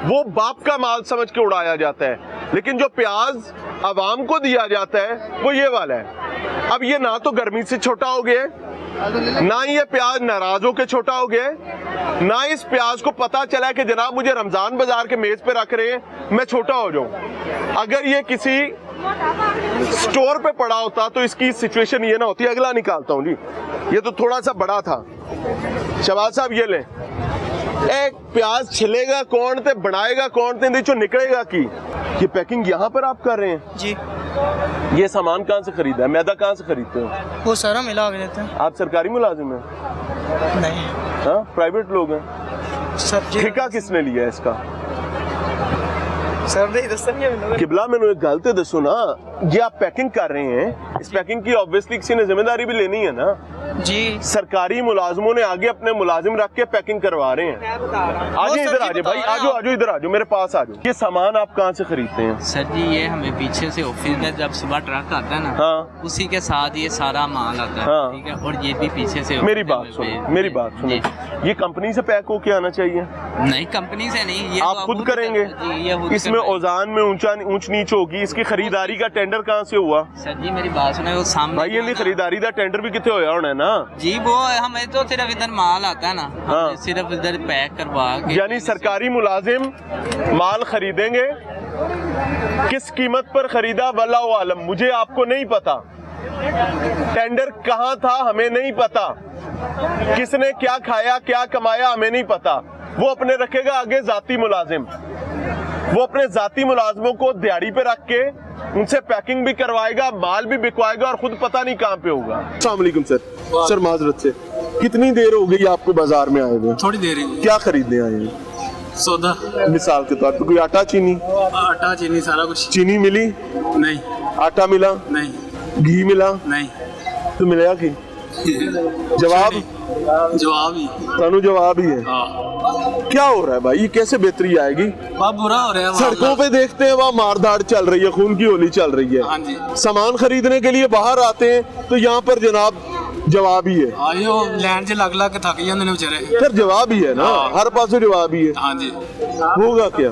वो बाप का माल समझ के उड़ाया जाता है। लेकिन जो प्याज आवाम को दिया जाता है वो ये वाला है। अब ये ना तो गर्मी से छोटा हो गया, ना ये प्याज नाराज होकर छोटा हो गया, ना इस प्याज को पता चला कि जनाब मुझे रमजान बाजार के मेज पे रख रहे हैं, मैं छोटा हो जाऊं। अगर ये किसी स्टोर पे पड़ा होता तो इसकी सिचुएशन ये ना होती। अगला निकालता हूं जी, ये तो थोड़ा सा बड़ा था। शहबाज साहब ये लें, एक प्याज छिलेगा कौन थे, बनाएगा कौन थे, जो निकलेगा की। ये पैकिंग यहाँ पर आप कर रहे हैं जी। ये सामान कहाँ से खरीदा है? मैदा कहाँ से खरीदते हो? वो सारा मिला के देते हैं। आप सरकारी मुलाजिम हैं? नहीं। हाँ, प्राइवेट लोग हैं। ठेका किसने लिया है इसका? सर नहीं दस्ता नहीं। किबला मैंने एक गल तो दसो ना, ये आप पैकिंग कर रहे हैं, इस पैकिंग की ऑब्वियसली किसी ने जिम्मेदारी भी लेनी है ना जी। सरकारी मुलाजमों ने आगे अपने मुलाजिम रख के पैकिंग करवा रहे हैं। आजे इधर आजे भाई, आजो आजो इधर आजो, मेरे पास आजो। ये सामान आप कहाँ से खरीदते हैं? सर जी ये हमें पीछे से ऑफिस में जब सुबह ट्रक आता है ना, हाँ, उसी के साथ ये सारा माल आता है, हाँ, ठीक है, और ये भी पीछे से। मेरी बात सुनो, मेरी बात सुनो, ये कंपनी से पैक होके आना चाहिए? नहीं, कंपनी से नहीं, ये आप खुद करेंगे? इसमें औजान में ऊंच नीच होगी, इसकी खरीदारी का टेंडर कहाँ से हुआ? सर जी मेरी बात सुनो, वो सामने भाई ये खरीदारी का टेंडर भी कितने होया होना है ना जी। वो हमें तो सिर्फ इधर माल आता है ना, हाँ, सिर्फ इधर पैक करवा के। यानी सरकारी मुलाजिम माल खरीदेंगे, किस कीमत पर खरीदा वल्लाहु आलम, मुझे आपको नहीं पता। टेंडर कहाँ था हमें नहीं पता, किसने क्या खाया क्या कमाया हमें नहीं पता। वो अपने रखेगा आगे जाती मुलाजिम, वो अपने जाती मुलाजिमों को दिहाड़ी पे रख के उनसे पैकिंग भी करवाएगा, माल भी बिकवाएगा, और खुद पता नहीं कहाँ पे होगा। अस्सलाम वालेकुम सर। सर माजरत से, कितनी देर हो गई आपको बाजार में आए हुए? थोड़ी देर ही। क्या खरीदने आए हैं? सौदा। मिसाल के तौर पे कोई आटा चीनी? आटा चीनी सारा कुछ। चीनी मिली? नहीं। आटा मिला? नहीं। घी मिला? नहीं। तो मिलेगा कि जवाब ही है। क्या हो रहा है भाई, ये कैसे बेहतरी आएगी? बुरा हो रहा है। सड़कों पे देखते हैं वहाँ मारधाड़ चल रही है, खून की होली चल रही है। हाँ जी। सामान खरीदने के लिए बाहर आते हैं तो यहाँ पर जनाब जवाब ही है। लैंड से लग के थक जाते बेचारे। फिर जवाब ही है ना, हर पास जवाब ही है। हाँ जी। होगा क्या?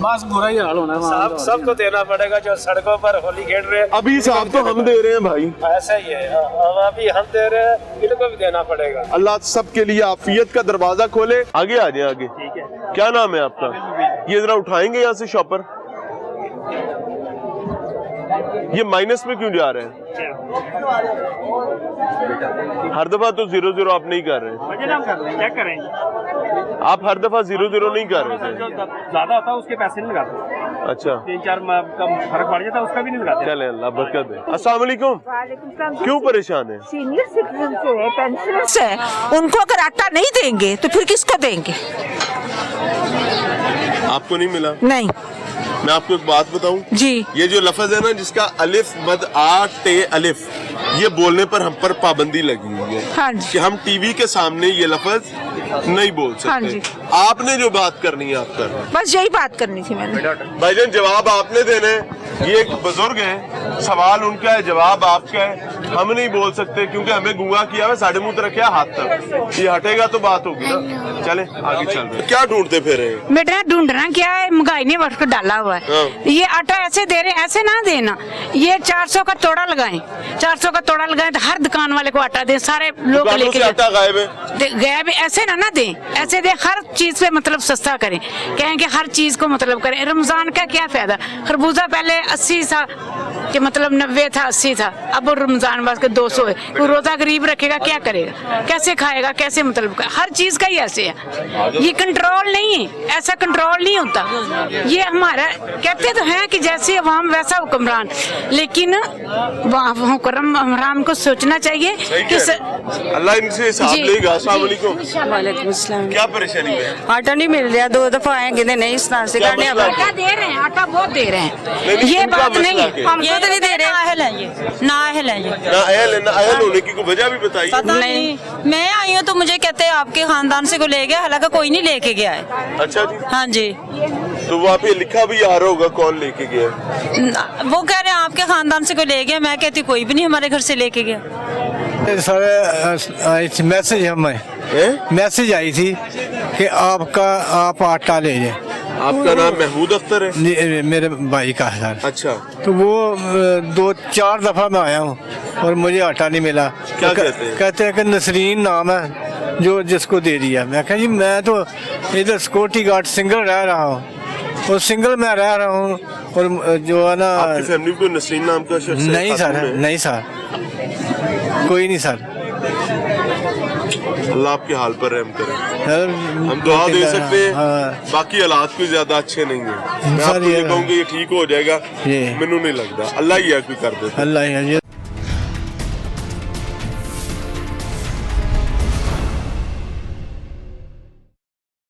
बस बुरा ही हाल होना है। सबको देना पड़ेगा जो सड़कों पर होली खेल रहे हैं। अभी साहब तो हम दे रहे हैं भाई, ऐसा ही है, अभी हम दे रहे हैं, इनको भी देना पड़ेगा। अल्लाह सबके लिए आफियत का दरवाजा खोले। आगे आ जाए, आगे। क्या नाम है आपका? ये जरा उठाएंगे यहाँ से शॉपर। ये माइनस में क्यों जा रहे हैं? हर दफा तो 0-0 आप नहीं कर रहे, क्या करें? आप हर दफा 0-0 नहीं कर रहे थे। जो ज्यादा होता है उसके पैसे नहीं लगाते। अच्छा, 3-4 का फर्क पड़ जाता है उसका भी नहीं लगाते। चले, अल्लाह बरकत दे। अस्सलाम वालेकुम। क्यों परेशान है? सीनियर सिटीजन जो है, पेंशनर्स है, उनको अगर आटा नहीं देंगे तो फिर किसको देंगे? आपको नहीं मिला? नहीं। मैं आपको एक बात बताऊं जी, ये जो लफ्ज है ना जिसका अलिफ मद आ टे अलिफ, ये बोलने पर हम पर पाबंदी लगी हुई है। हाँ जी। कि हम टीवी के सामने ये लफ्ज नहीं बोल सकते। हाँ जी। आपने जो बात करनी है आप कर। बस यही बात करनी थी मैंने। भाईजान जवाब आपने देने, ये एक बुजुर्ग है, सवाल उनका है, जवाब आपका है। हम नहीं बोल सकते क्योंकि हमें गूंगा किया है, साढ़े मुंह रखा हाथ तक। ये हटेगा तो बात होगी ना। चले आगे चल रहे। क्या ढूंढते फिर रहे हैं? बेटा ढूंढना क्या है, महंगाई ने वर्ष डाला हुआ है। ये आटा ऐसे दे रहे हैं, ऐसे ना देना। ये 400 का तोड़ा लगाएं, 400 का तोड़ा लगाएं तो हर दुकान वाले को आटा दें, सारे लोग लेके आटा गायब है, गायब ऐसे ना दें, ऐसे दे, हर चीज पे मतलब सस्ता करें, कहें कि हर चीज को मतलब करें। रमजान का क्या फायदा? खरबूजा पहले 80 था कि मतलब 90 था, 80 था, अब रमजान बस के 200 है। कोई रोजा गरीब रखेगा क्या करेगा, कैसे खाएगा, कैसे मतलब हर चीज का ही ऐसे है। ये कंट्रोल नहीं है, ऐसा कंट्रोल नहीं होता। ये हमारा कहते तो हैं कि जैसे अवाम वैसा हुक्मरान, लेकिन हुक्मरान को सोचना चाहिए कि अल्लाह इनसे हिसाब लेगा। अस्सलाम वालेकुम। वालेकुम अस्सलाम। क्या परेशानी है? आटा नहीं मिल रहा, 2 दफा आएंगे नहीं इस तरह से करने। आटा दे रहे हैं, आटा बहुत दे रहे हैं, ये बात नहीं है। हमको तो नहीं दे रहे। नाअहल है ये, नाअहल है ये। नाअहल होने की कोई वजह भी बताइए। पता नहीं, मैं आई हूँ तो मुझे कहते हैं आपके खानदान से को ले गया, हालांकि कोई नहीं लेके गया है। अच्छा जी। हाँ जी। तो वहाँ पे लिखा भी आ रहा होगा कौन लेके गया? वो कह रहे हैं आपके खानदान से को ले गया, मैं कहती कोई भी नहीं हमारे घर से लेके गया। सर मैसेज हमें मैसेज आई थी कि आप आटा ले जाए। आपका नाम महमूद अख्तर है? मेरे भाई का है सर। अच्छा। तो वो 2-4 दफा मैं आया हूँ और मुझे आटा नहीं मिला। क्या कहते हैं? कहते हैं कि नसरीन नाम है जो जिसको दे दिया। मैं कहा जी मैं तो इधर सिक्योरिटी गार्ड सिंगल रह रहा हूँ और सिंगल मैं रह रहा हूँ और जो है ना। आपकी फैमिली में कोई नसरीन नाम का शख्स है? नहीं सर, नहीं सर, कोई नहीं सर। अल्लाह आपके हाल पर रहम करे। हम दुआ दे सकते हैं, बाकी हालात कोई ज्यादा अच्छे नहीं है। मैं आपको ये कहूँगा ये ठीक हो जाएगा, मैनू नहीं लगता। अल्लाह ही है कोई कर दे। अल्लाह ही है।